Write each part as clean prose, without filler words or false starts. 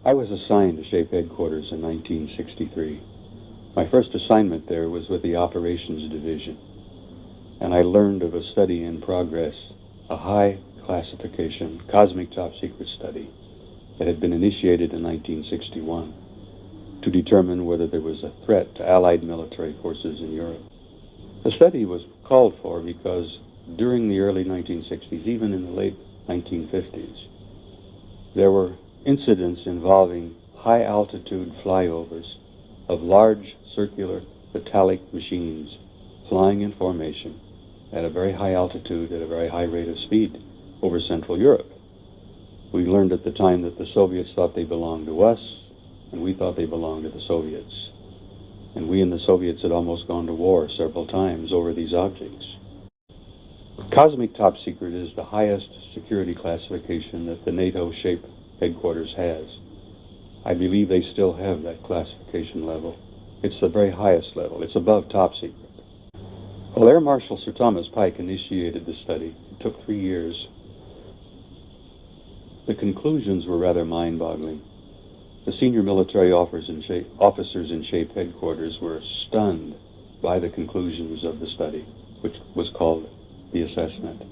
I was assigned to SHAPE headquarters in 1963. My first assignment there was with the Operations Division, and I learned of a study in progress, a high classification, cosmic top-secret study that had been initiated in 1961 to determine whether there was a threat to Allied military forces in Europe. The study was called for because during the early 1960s, even in the late 1950s, there were incidents involving high-altitude flyovers of large circular metallic machines flying in formation at a very high altitude, at a very high rate of speed over Central Europe. We learned at the time that the Soviets thought they belonged to us, and we thought they belonged to the Soviets. And we and the Soviets had almost gone to war several times over these objects. Cosmic Top Secret is the highest security classification that the NATO SHAPE headquarters has. I believe they still have that classification level. It's the very highest level. It's above top secret. Well, Air Marshal Sir Thomas Pike initiated the study. It took 3 years. The conclusions were rather mind-boggling. The senior military officers in SHAPE headquarters were stunned by the conclusions of the study, which was called the assessment.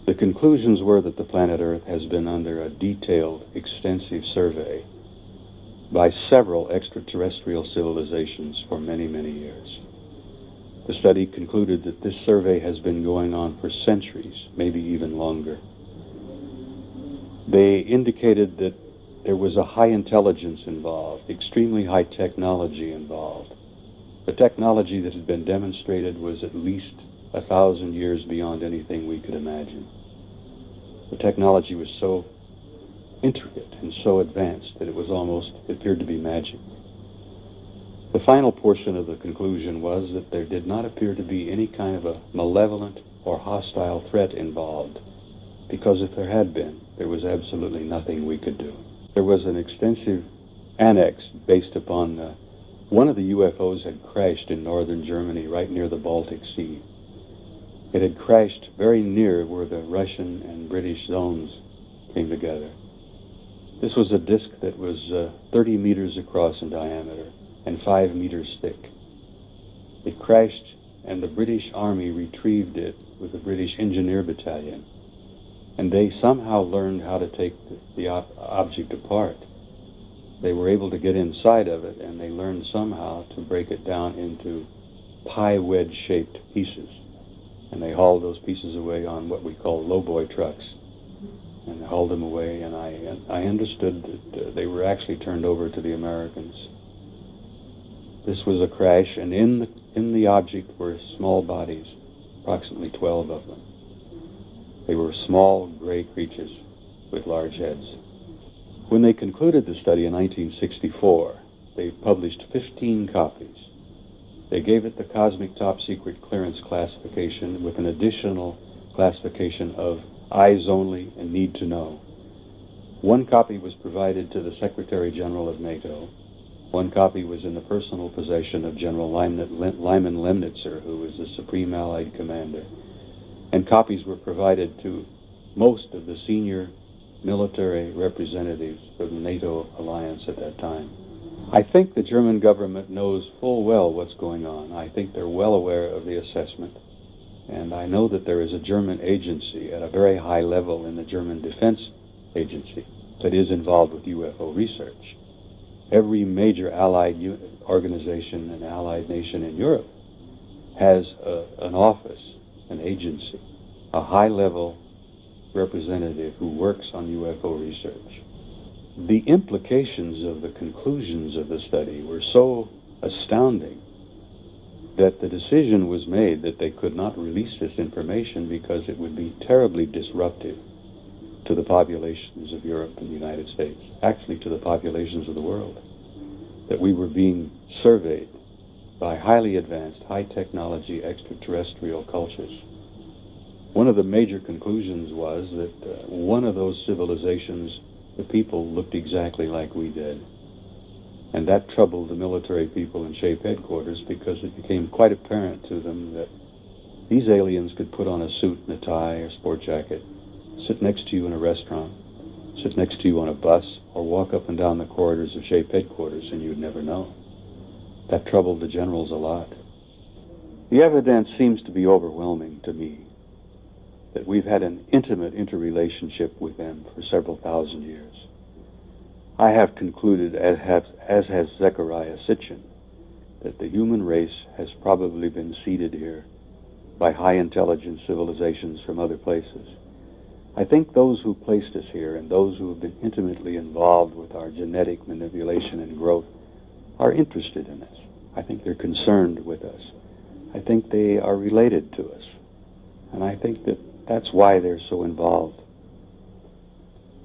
The conclusions were that the planet Earth has been under a detailed, extensive survey by several extraterrestrial civilizations for many, many years. The study concluded that this survey has been going on for centuries, maybe even longer. They indicated that there was a high intelligence involved, extremely high technology involved. The technology that had been demonstrated was at least 1,000 years beyond anything we could imagine. The technology was so intricate and so advanced that it appeared to be magic. The final portion of the conclusion was that there did not appear to be any kind of a malevolent or hostile threat involved, because if there had been, there was absolutely nothing we could do. There was an extensive annex based upon one of the UFOs had crashed in northern Germany, right near the Baltic Sea. It had crashed very near where the Russian and British zones came together. This was a disk that was 30 meters across in diameter and 5 meters thick. It crashed, and the British Army retrieved it with the British Engineer Battalion. And they somehow learned how to take the object apart. They were able to get inside of it, and they learned somehow to break it down into pie wedge-shaped pieces. And they hauled those pieces away on what we call lowboy trucks. And they hauled them away, and I understood that they were actually turned over to the Americans. This was a crash, and in the object were small bodies, approximately 12 of them. They were small gray creatures with large heads. When they concluded the study in 1964, they published 15 copies. They gave it the Cosmic Top Secret Clearance classification with an additional classification of eyes only and need to know. One copy was provided to the Secretary General of NATO. One copy was in the personal possession of General Lyman Lemnitzer, who was the Supreme Allied Commander. And copies were provided to most of the senior military representatives of the NATO alliance at that time. I think the German government knows full well what's going on. I think they're well aware of the assessment. And I know that there is a German agency at a very high level in the German Defense Agency that is involved with UFO research. Every major Allied organization and Allied nation in Europe has an office, an agency, a high-level representative who works on UFO research. The implications of the conclusions of the study were so astounding that the decision was made that they could not release this information because it would be terribly disruptive to the populations of Europe and the United States, actually to the populations of the world, that we were being surveyed by highly advanced, high-technology extraterrestrial cultures. One of the major conclusions was that one of those civilizations, the people looked exactly like we did. And that troubled the military people in SHAPE headquarters because it became quite apparent to them that these aliens could put on a suit and a tie or sport jacket, sit next to you in a restaurant, sit next to you on a bus or walk up and down the corridors of SHAPE headquarters and you'd never know. That troubled the generals a lot. The evidence seems to be overwhelming to me that we've had an intimate interrelationship with them for several thousand years. I have concluded, as has Zechariah Sitchin, that the human race has probably been seeded here by high-intelligence civilizations from other places. I think those who placed us here and those who have been intimately involved with our genetic manipulation and growth are interested in us. I think they're concerned with us. I think they are related to us. And I think that that's why they're so involved.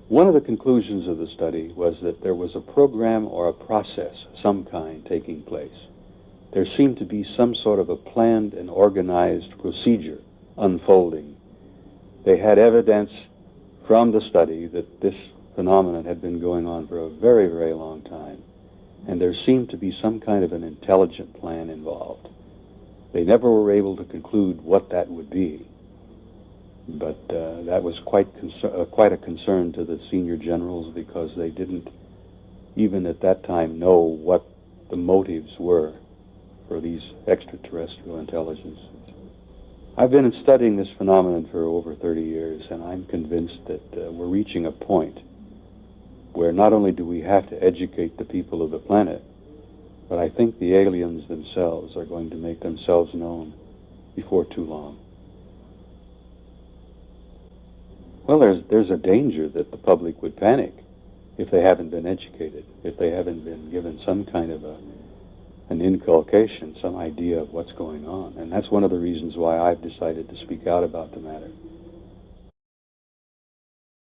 One of the conclusions of the study was that there was a program or a process of some kind taking place. There seemed to be some sort of a planned and organized procedure unfolding. They had evidence from the study that this phenomenon had been going on for a very, very long time, and there seemed to be some kind of an intelligent plan involved. They never were able to conclude what that would be, but that was quite a concern to the senior generals, because they didn't, even at that time, know what the motives were for these extraterrestrial intelligences. I've been studying this phenomenon for over 30 years, and I'm convinced that we're reaching a point where not only do we have to educate the people of the planet, but I think the aliens themselves are going to make themselves known before too long. Well, there's a danger that the public would panic if they haven't been educated, if they haven't been given some kind of an inculcation, some idea of what's going on. And that's one of the reasons why I've decided to speak out about the matter.